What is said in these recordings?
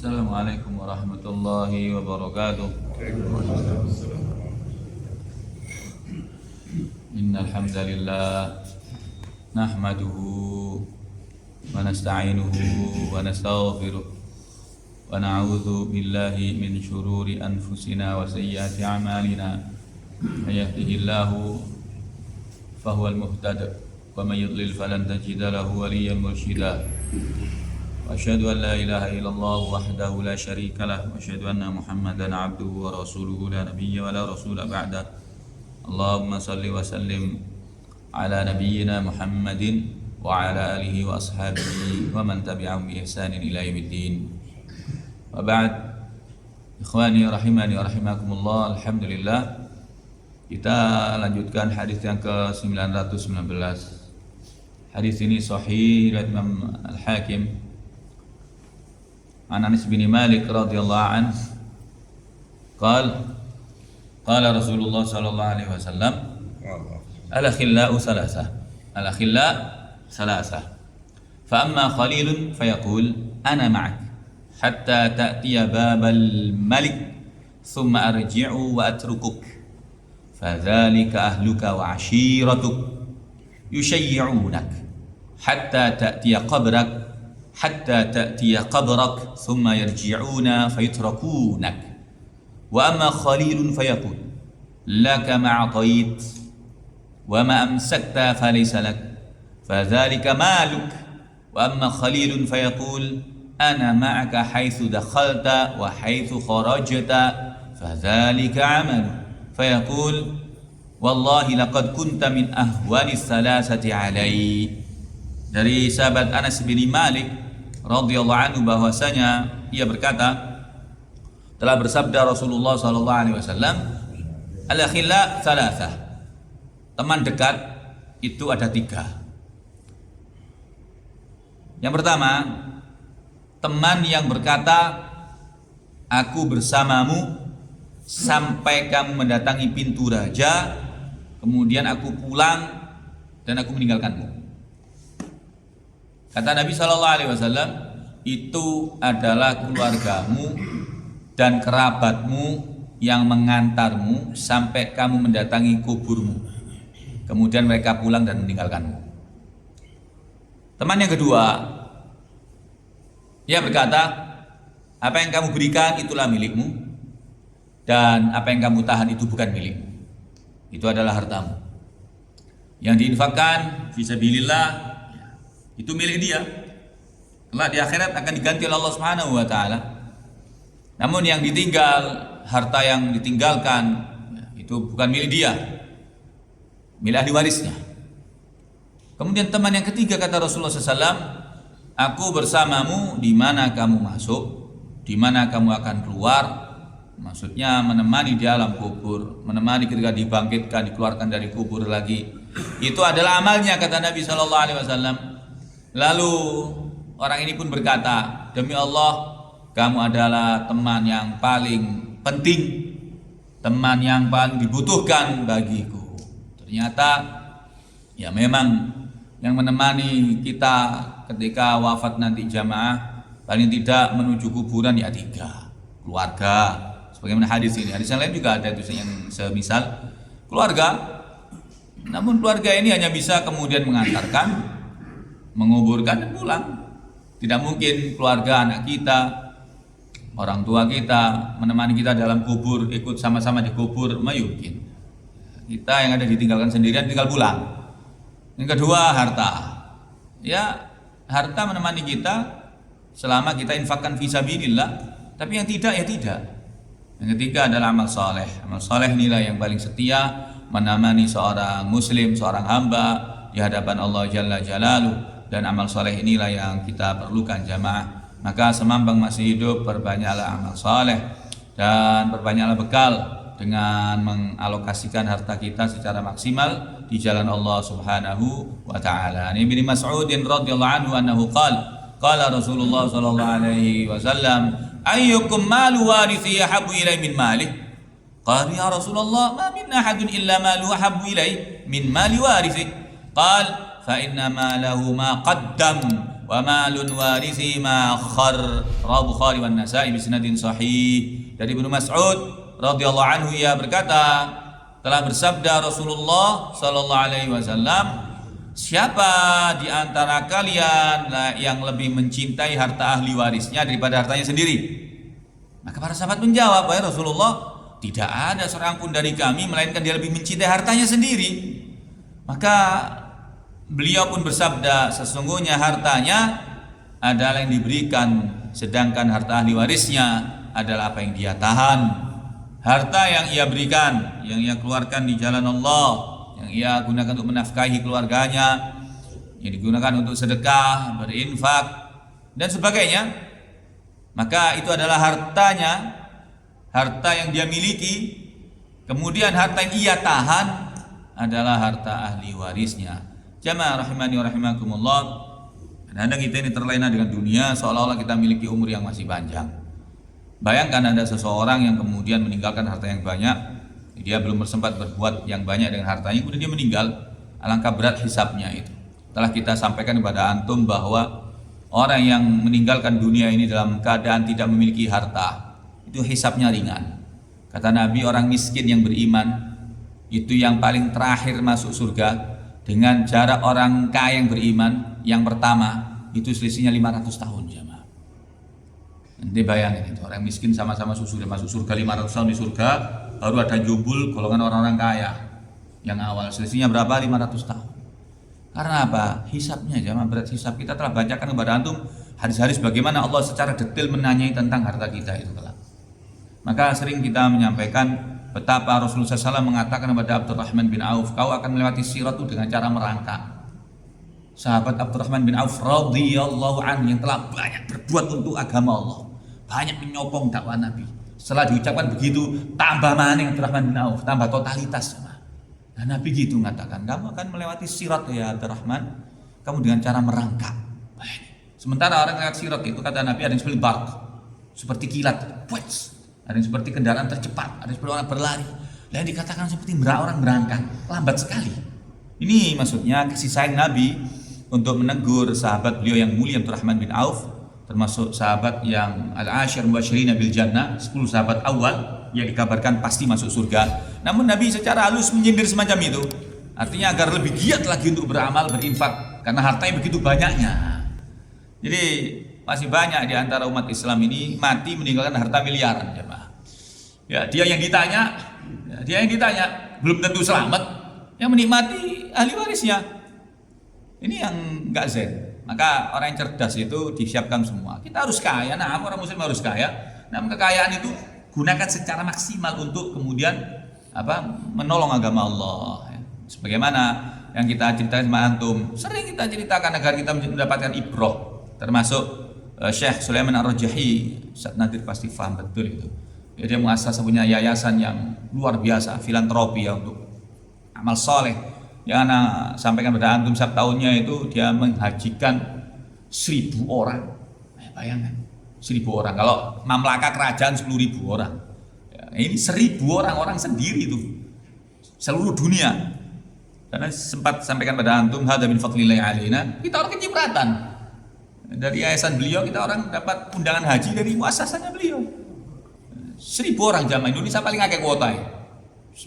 Assalamualaikum warahmatullahi wabarakatuh. Innal hamdalillah nahmaduhu wa nasta'inuhu wa nastaghfiruh wa na'udzu billahi min shururi anfusina wa sayyiati a'malina. May yahdihillahu fahuwal muhtadi wa may yudlil falan tajida lahu waliyyan mursyida. Asyhadu an la ilaha illallah wahdahu la syarika lah wa asyhadu anna Muhammadan abduhu wa rasuluhu la nabiyya wa la rasula ba'da. Allahumma salli wa sallim ala nabiyyina Muhammadin wa ala alihi wa ashabihi wa man tabi'ahum bi ihsanin ila yaumiddin. Wa ba'd. Ikhwani rahimani wa rahimakumullah. Alhamdulillah, kita lanjutkan hadis yang ke-919. Hadis ini sahih riwayat Imam Al-Hakim an Anas bin Malik radhiyallahu anhu qala Rasulullah sallallahu alaihi wasallam al-akhillau salasah fa amma khalilun fayaqul ana ma'ak hatta ta'tiya babal malik thumma arji'u wa atrukuk fadhalika ahluka wa ashiratuk yushayyi'unak hatta ta'tiya qabrak thumma yarji'una fayutrakunak wa amma khalilun fayaqul laka ma a'tayt wa ma amsakta falaysa lak fadhalika maluk wa amma khalilun fayaqul ana ma'aka haythu dakhalta wa haythu kharajta fadhalika 'amalu fayaqul wallahi laqad kunta min ahwani salasati 'alai. Dari sahabat Anas bin Malik radhiyallahu anhu bahwasanya ia berkata, telah bersabda Rasulullah sallallahu alaihi wasallam, al-akhilla thalathah. Teman dekat itu ada 3. Yang pertama, teman yang berkata, aku bersamamu sampai kamu mendatangi pintu raja, kemudian aku pulang dan aku meninggalkanmu. Kata Nabi SAW, itu adalah keluargamu dan kerabatmu yang mengantarmu sampai kamu mendatangi kuburmu. Kemudian mereka pulang dan meninggalkanmu. Teman yang kedua, ia berkata, apa yang kamu berikan itulah milikmu, dan apa yang kamu tahan itu bukan milikmu. Itu adalah hartamu. Yang diinfakkan fisabilillah, itu milik dia. Kelak di akhirat akan diganti oleh Allah Subhanahu wa taala. Namun yang ditinggal, harta yang ditinggalkan itu bukan milik dia, milik ahli warisnya. Kemudian teman yang ketiga kata Rasulullah SAW, aku bersamamu di mana kamu masuk, di mana kamu akan keluar. Maksudnya menemani di alam kubur, menemani ketika dibangkitkan, dikeluarkan dari kubur lagi. Itu adalah amalnya kata Nabi SAW. Lalu orang ini pun berkata, demi Allah, kamu adalah teman yang paling penting, teman yang paling dibutuhkan bagiku. Ternyata ya memang yang menemani kita ketika wafat nanti jamaah paling tidak menuju kuburan ya 3, keluarga. Sebagaimana hadis ini, hadis yang lain juga ada itu yang semisal keluarga. Namun keluarga ini hanya bisa kemudian mengantarkan, menguburkan dan pulang. Tidak mungkin keluarga, anak kita, orang tua kita menemani kita dalam kubur, ikut sama-sama di kubur, mungkin. Kita yang ada ditinggalkan sendirian, tinggal pulang. Yang kedua, harta. Ya, harta menemani kita selama kita infakkan fisabilillah, tapi yang tidak ya tidak. Yang ketiga adalah amal soleh. Amal soleh inilah yang paling setia menemani seorang muslim, seorang hamba di hadapan Allah Jalla Jalaluh. Dan amal soleh inilah yang kita perlukan jamaah. Maka semambang masih hidup, perbanyaklah amal soleh dan perbanyaklah bekal dengan mengalokasikan harta kita secara maksimal di jalan Allah Subhanahu wa taala. Ibnu Mas'ud radhiyallahu anhu annahu qala Rasulullah sallallahu alaihi wasallam, ayyukum malu warithi yahabbu ilai min malih? Qala ya Rasulullah, ma minna ahadun illa malu ahabbu ilai min mali warithi. Qala fa inna ma lahu ma qaddam wa malun warisi ma khar rawahu Bukhari wan Nasa'i bi sanadin sahih. Dari Ibnu Mas'ud radhiyallahu anhu ia berkata, telah bersabda Rasulullah sallallahu alaihi wasallam, siapa di antara kalian yang lebih mencintai harta ahli warisnya daripada hartanya sendiri? Maka para sahabat menjawab, wahai Rasulullah, tidak ada seorang pun dari kami melainkan dia lebih mencintai hartanya sendiri. Maka beliau pun bersabda, sesungguhnya hartanya adalah yang diberikan, sedangkan harta ahli warisnya adalah apa yang dia tahan. Harta yang ia berikan, yang ia keluarkan di jalan Allah, yang ia gunakan untuk menafkahi keluarganya, yang digunakan untuk sedekah, berinfak dan sebagainya, maka itu adalah hartanya, harta yang dia miliki. Kemudian harta yang ia tahan adalah harta ahli warisnya. Jamaah rahimani wa rahimakumullah. Kadang-kadang kita ini terlena dengan dunia seolah-olah kita memiliki umur yang masih panjang. Bayangkan ada seseorang yang kemudian meninggalkan harta yang banyak, dia belum bersempat berbuat yang banyak dengan hartanya, kemudian dia meninggal. Alangkah berat hisabnya itu. Telah kita sampaikan kepada antum bahwa orang yang meninggalkan dunia ini dalam keadaan tidak memiliki harta, itu hisabnya ringan. Kata Nabi, orang miskin yang beriman itu yang paling terakhir masuk surga, dengan jarak orang kaya yang beriman yang pertama itu selisihnya 500 tahun jamaah. Nanti bayangin itu, orang miskin sama-sama sudah masuk surga 500 tahun di surga, baru ada jubul golongan orang-orang kaya yang awal selisihnya berapa? 500 tahun. Karena apa? Hisabnya jamaah, berat hisab. Kita telah bacakan kepada antum hadis-hadis bagaimana Allah secara detail menanyai tentang harta kita itu kelak. Maka sering kita menyampaikan betapa Rasulullah SAW mengatakan kepada Abdurrahman bin Auf, kau akan melewati sirat itu dengan cara merangkak. Sahabat Abdurrahman bin Auf radhiyallahu anhu yang telah banyak berbuat untuk agama Allah, banyak menyokong dakwah Nabi. Setelah diucapkan begitu, tambah maning Abdurrahman bin Auf, tambah totalitas. Nah, Nabi gitu mengatakan, kamu akan melewati sirat ya Abdurrahman, kamu dengan cara merangkak. Sementara orang lewat sirat itu kata Nabi ada yang seperti barq, seperti kilat, ada yang seperti kendaraan tercepat, ada yang seperti orang berlari. Yang dikatakan seperti orang berangkat, lambat sekali. Ini maksudnya kasih sayang Nabi untuk menegur sahabat beliau yang mulia Abdurrahman bin Auf, termasuk sahabat yang al-ashir mubasyirina bil jannah, 10 sahabat awal yang dikabarkan pasti masuk surga. Namun Nabi secara halus menyindir semacam itu, artinya agar lebih giat lagi untuk beramal, berinfak, karena hartanya begitu banyaknya. Jadi masih banyak di antara umat Islam ini mati meninggalkan harta miliaran, ya, dia yang ditanya belum tentu selamat, yang menikmati ahli warisnya. Ini yang enggak zen. Maka orang yang cerdas itu disiapkan semua. Kita harus kaya, nah orang muslim harus kaya. Namun kekayaan itu gunakan secara maksimal untuk kemudian menolong agama Allah. Sebagaimana yang kita ceritakan sama antum, sering kita ceritakan agar kita mendapatkan ibroh. Termasuk Syekh Sulaiman Ar-Rajahi, Ustaz Nadir pasti paham betul itu. Dia mengasas punya yayasan yang luar biasa, filantropi ya, untuk amal soleh. Yang anak sampaikan pada antum setiap tahunnya itu dia menghajikan 1.000 orang. Bayangkan 1.000 orang. Kalau mamlaka kerajaan 10.000 orang. Ya, ini 1.000 orang sendiri itu seluruh dunia. Karena sempat sampaikan pada antum hadza min fadlillahi alaina. Kita orang kecipratan. Dari yayasan beliau kita orang dapat undangan haji dari muasasahnya beliau. 1.000 orang jamaah Indonesia paling akeh kuota ya.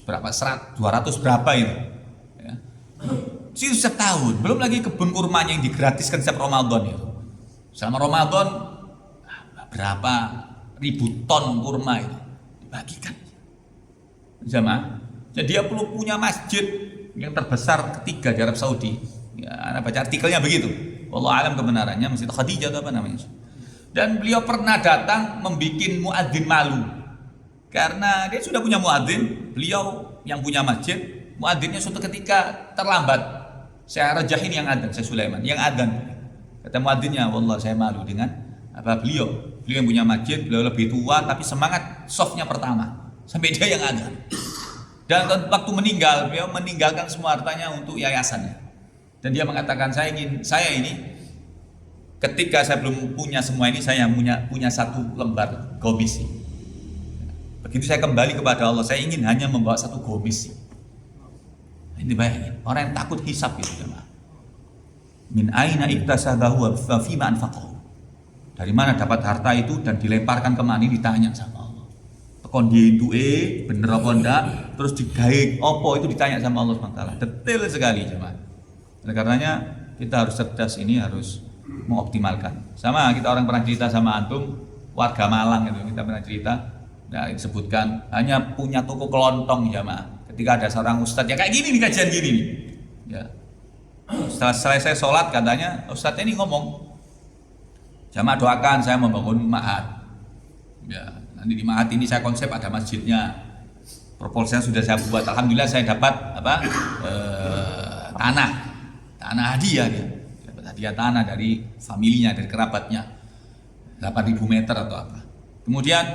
Berapa? 200 berapa itu? Itu setiap tahun, belum lagi kebun kurmanya yang digratiskan setiap Ramadan itu. Selama Ramadan berapa ribu ton kurma itu dibagikan jamaah. Jadi dia perlu punya masjid yang terbesar ketiga di Arab Saudi. Ya, Anda baca artikelnya begitu. Wallahu alam kebenarannya, Masjid Khadijah atau apa namanya. Dan beliau pernah datang membuat muadzin malu. Karena dia sudah punya muadzin, beliau yang punya masjid, muadzinnya suatu ketika terlambat. Saya Rajahin yang adzan, saya Sulaiman yang adzan. Kata muadzinnya, wallah saya malu dengan beliau yang punya masjid, beliau lebih tua tapi semangat softnya pertama sampai dia yang adzan. Dan waktu meninggal, beliau meninggalkan semua hartanya untuk yayasannya. Dan dia mengatakan, saya ini ketika saya belum punya semua ini, saya punya satu lembar komisi. Begitu saya kembali kepada Allah, saya ingin hanya membawa satu komisi. Ini bayangin, orang yang takut hisab itu jemaah. Min aina iktasabahu wa fima anfaqahu. Dari mana dapat harta itu dan dilemparkan kemana, ditanya sama Allah. Tekon dientuke bener apa ndak, terus digawe apa itu ditanya sama Allah SWT. Detail sekali jemaah. Oleh karenanya kita harus cerdas, ini harus mengoptimalkan. Sama kita orang pernah cerita sama antum, warga Malang itu kita pernah cerita, nah, disebutkan hanya punya toko kelontong jemaah. Ketika ada seorang ustadz ya kayak gini nih, kajian gini nih. Ya. Setelah selesai sholat katanya ustadz ini ngomong, jamaah doakan saya membangun ma'had. Ya, nanti di ma'had ini saya konsep ada masjidnya. Proposalnya sudah saya buat. Alhamdulillah saya dapat tanah hadiah dia. Dapat hadiah tanah dari familinya, dari kerabatnya. 8.000 meter atau apa. Kemudian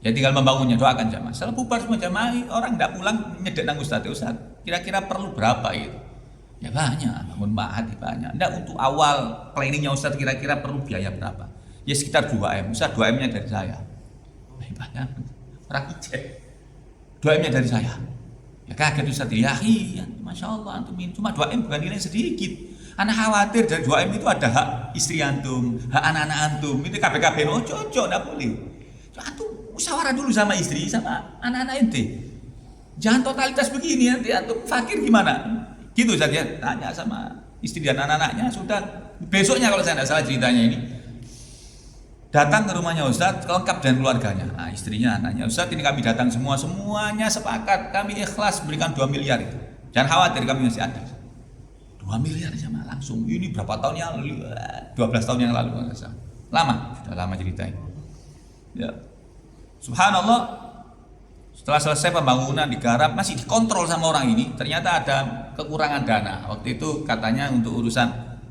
ya tinggal membangunnya, doakan jamaah. Setelah bubar semua jamaah, orang tidak pulang nyedek nang ustadz. Kira-kira perlu berapa itu? Ya banyak, bangun ma'had banyak. Nggak, untuk awal planningnya Ustadz kira-kira perlu biaya berapa? Ya sekitar 2M, Ustadz 2M-nya dari saya. Banyak, orang ijek 2M-nya dari saya. Ya kaget Ustadz, ya iya, Masya Allah, antum ini cuma 2M bukan nilai sedikit. Anak khawatir dari 2M itu ada hak istri antum, hak anak-anak antum. Itu KPKB, oh cocok, nggak boleh. Antum musyawarah dulu sama istri, sama anak-anak ente. Jangan totalitas begini, nanti antum fakir gimana? Gitu saja, tanya sama istri dan anak-anaknya. Sudah besoknya kalau saya tidak salah ceritanya ini, datang ke rumahnya Ustadz lengkap dan keluarganya, nah, istrinya, anaknya. Ustadz ini kami datang semuanya sepakat, kami ikhlas berikan 2 miliar itu, jangan khawatir kami masih ada. 2 miliar sama langsung. Ini berapa tahun yang lalu? 12 tahun yang lalu. Lama, sudah lama ceritanya. Ya. Subhanallah. Setelah selesai pembangunan digarap, masih dikontrol sama orang ini. Ternyata ada kekurangan dana. Waktu itu katanya untuk urusan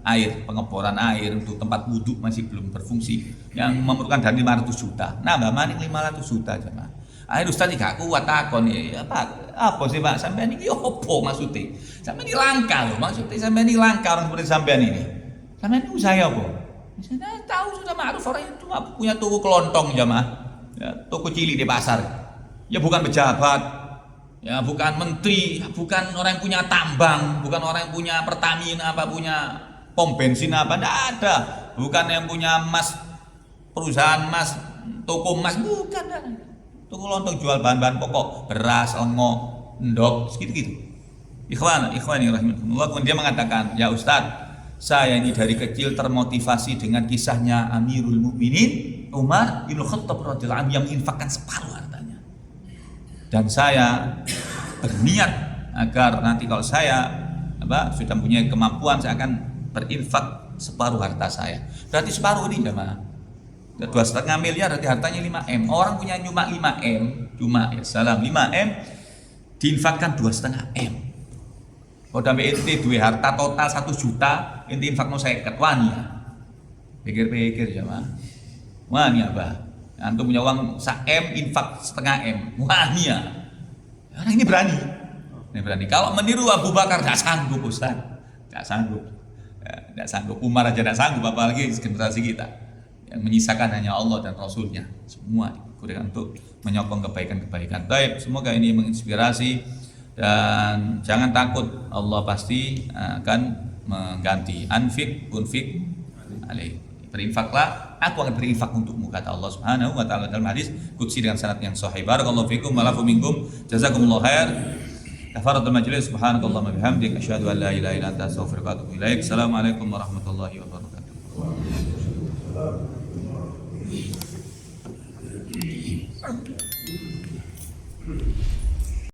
air, pengeboran air untuk tempat wudhu masih belum berfungsi, yang memerlukan dana 500 juta. Nah, Mbak Manik 500 juta jemaah. Akhir Ustaz gak kuat takon ya, apa sih Pak? Sampean ini opo maksudnya? Sampean ini langka loh, maksudnya sampean ini langka orang seperti sampean ini. Sampean ini usaha apa? Misalnya tahu sudah ma'ruf orang itu punya toko kelontong jemaah. Ya, toko cilik di pasar. Ya bukan pejabat, ya bukan menteri, bukan orang yang punya tambang, bukan orang yang punya Pertamina, apa punya pom bensin apa, tidak ada. Bukan yang punya emas, perusahaan emas, toko emas, bukan. Toko lontong jual bahan-bahan pokok, beras, lengo, endok, segitu-gitu. Ikhwani rahimahumullah. Kemudian dia mengatakan, ya Ustadz, saya ini dari kecil termotivasi dengan kisahnya Amirul Mukminin Umar bin Khattab radhiyallahu anhu yang menginfakkan separuh hartanya. Dan saya berniat agar nanti kalau saya sudah punya kemampuan, saya akan berinfak separuh harta saya. Berarti separuh ini jemaah 2,5 miliar, berarti hartanya 5M. Orang punya cuma 5M, cuma ya salam 5M diinfakkan 2,5M. Kalau sampai ente dua harta total 1 juta, ente infak mau 50 wani ya. Pikir-pikir jemaah. Wani apa? Antum punya uang 1M, infak 0,5M. Wahnia. Orang ini berani. Ini berani. Kalau meniru Abu Bakar tidak sanggup Ustaz. Tidak sanggup. Tidak sanggup. Umar aja tidak sanggup, apalagi generasi kita. Yang menyisakan hanya Allah dan Rasulnya. Semua dikurankan untuk menyokong kebaikan-kebaikan. Baik, semoga ini menginspirasi. Dan jangan takut, Allah pasti akan mengganti. Anfik, unfik, alaih. Berinfaklah, aku akan berinfak untukmu, kata Allah Subhanahu wa taala dalam hadis qudsi dengan sanad yang sahih. Barakallahu fikum wa lafu minkum. Jazakumullahu khair. Kafaratul majlis. Subhanakallahumma bihamdika asyhadu an la ilaha illa anta astaghfiruka wa atubu ilaik. Assalamualaikum warahmatullahi wabarakatuh.